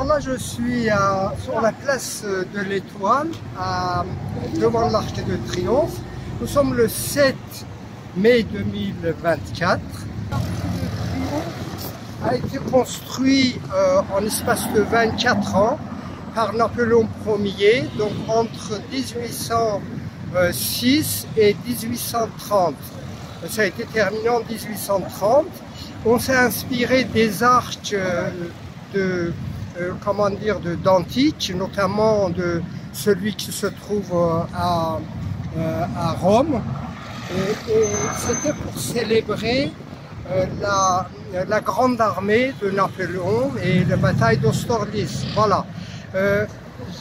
Alors là, je suis sur la place de l'Étoile, devant l'Arc de Triomphe. Nous sommes le 7 mai 2024. L'Arc de Triomphe a été construit en l'espace de 24 ans par Napoléon Ier, donc entre 1806 et 1830. Ça a été terminé en 1830. On s'est inspiré des arcs d'antique, notamment de celui qui se trouve à Rome. Et c'était pour célébrer la grande armée de Napoléon et la bataille d'Austerlitz. Voilà.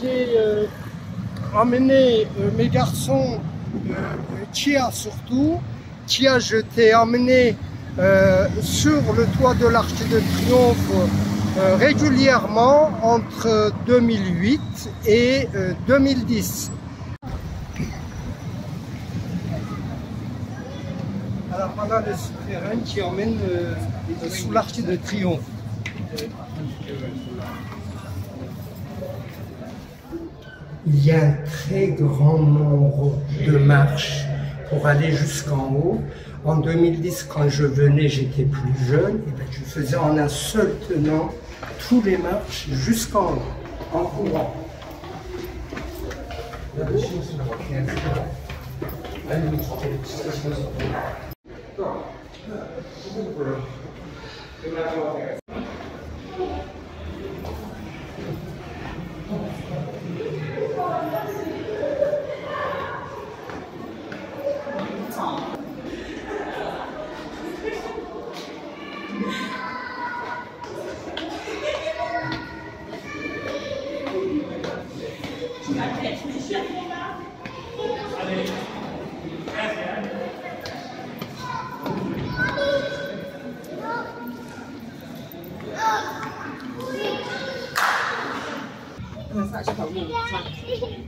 J'ai emmené mes garçons, Tia surtout. Tia, je t'ai emmené sur le toit de l'Arc de Triomphe régulièrement entre 2008 et 2010. Alors voilà le souterrain qui emmène sous l'Arc de Triomphe. Il y a un très grand nombre de marches pour aller jusqu'en haut. En 2010, quand je venais, j'étais plus jeune, et bien je faisais en un seul tenant tous les marches jusqu'en haut, en courant.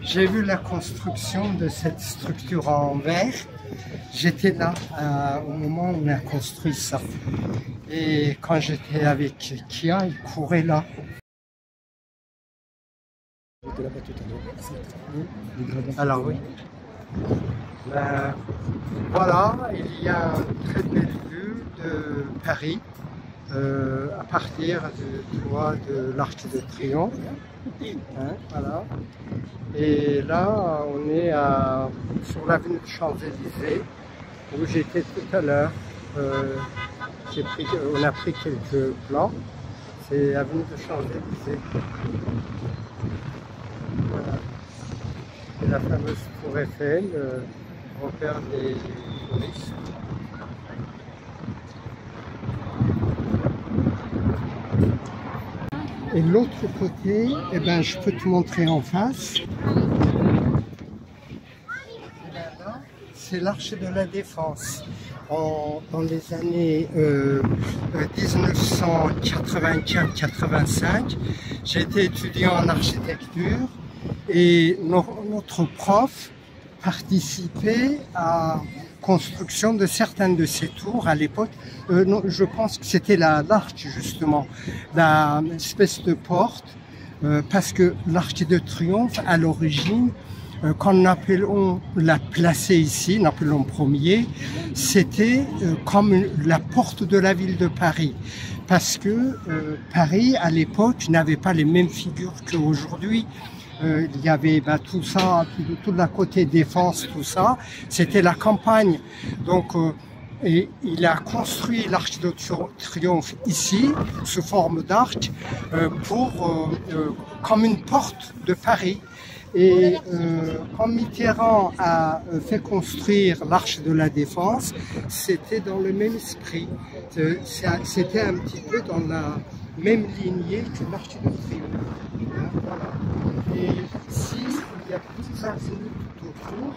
J'ai vu la construction de cette structure en verre. J'étais là au moment où on a construit ça. Et quand j'étais avec Kia, il courait là. Alors oui. Voilà, il y a une très belle vue de Paris à partir du toit de l'Arc de Triomphe. Voilà. Et là, on est sur l'avenue de Champs-Élysées, où j'étais tout à l'heure. On a pris quelques plans. C'est l'avenue de Champs-Élysées. Voilà. Et la fameuse tour Eiffel, repère des touristes. Et l'autre côté, eh ben, je peux te montrer en face. C'est l'Arche de la Défense. Dans les années 1984-85, j'ai été étudiant en architecture et notre prof participait à construction de certaines de ces tours à l'époque. Je pense que c'était l'arc justement, l'espèce de porte, parce que l'Arc de Triomphe à l'origine, quand Napoléon l'a placé ici, Napoléon Ier, c'était comme la porte de la ville de Paris. Parce que Paris, à l'époque, n'avait pas les mêmes figures qu'aujourd'hui. Il y avait tout ça, tout la côté défense, tout ça, c'était la campagne. Donc, et il a construit l'Arc de Triomphe ici, sous forme d'arc, comme une porte de Paris. Et quand Mitterrand a fait construire l'Arche de la Défense, c'était dans le même esprit. C'était un petit peu dans la même lignée que l'Arc de Triomphe. Voilà. Et ici, il y a plusieurs avenues tout autour.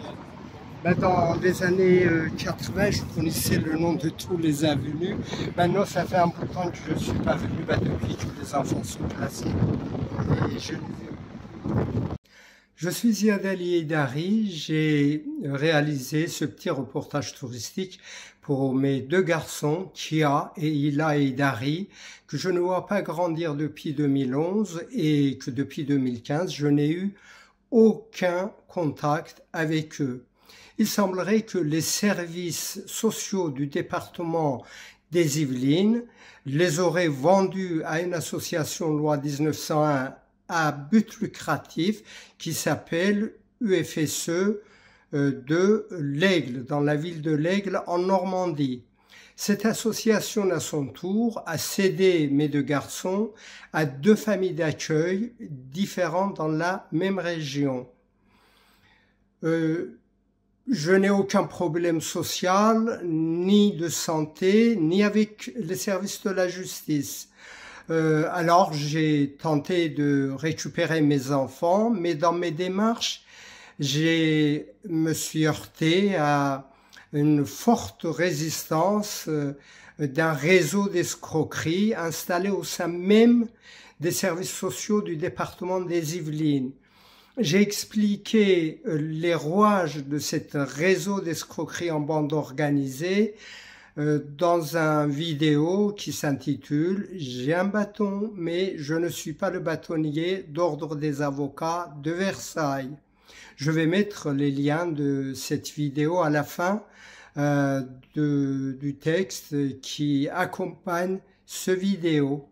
Dans les années 80, je connaissais le nom de toutes les avenues. Maintenant, ça fait un bout de temps que je ne suis pas venu depuis que les enfants sont placés. Et je suis Ziad Ali Heidari, j'ai réalisé ce petit reportage touristique pour mes deux garçons, Kia et Ila et Dari, que je ne vois pas grandir depuis 2011 et que depuis 2015, je n'ai eu aucun contact avec eux. Il semblerait que les services sociaux du département des Yvelines les auraient vendus à une association loi 1901 à but lucratif qui s'appelle UFSE de l'Aigle, dans la ville de l'Aigle en Normandie. Cette association, à son tour, a cédé mes deux garçons à deux familles d'accueil différentes dans la même région. Je n'ai aucun problème social, ni de santé, ni avec les services de la justice. Alors j'ai tenté de récupérer mes enfants, mais dans mes démarches, me suis heurté à une forte résistance d'un réseau d'escroquerie installé au sein même des services sociaux du département des Yvelines. J'ai expliqué les rouages de ce réseau d'escroquerie en bande organisée dans un vidéo qui s'intitule « J'ai un bâton, mais je ne suis pas le bâtonnier d'ordre des avocats de Versailles ». Je vais mettre les liens de cette vidéo à la fin du texte qui accompagne ce vidéo.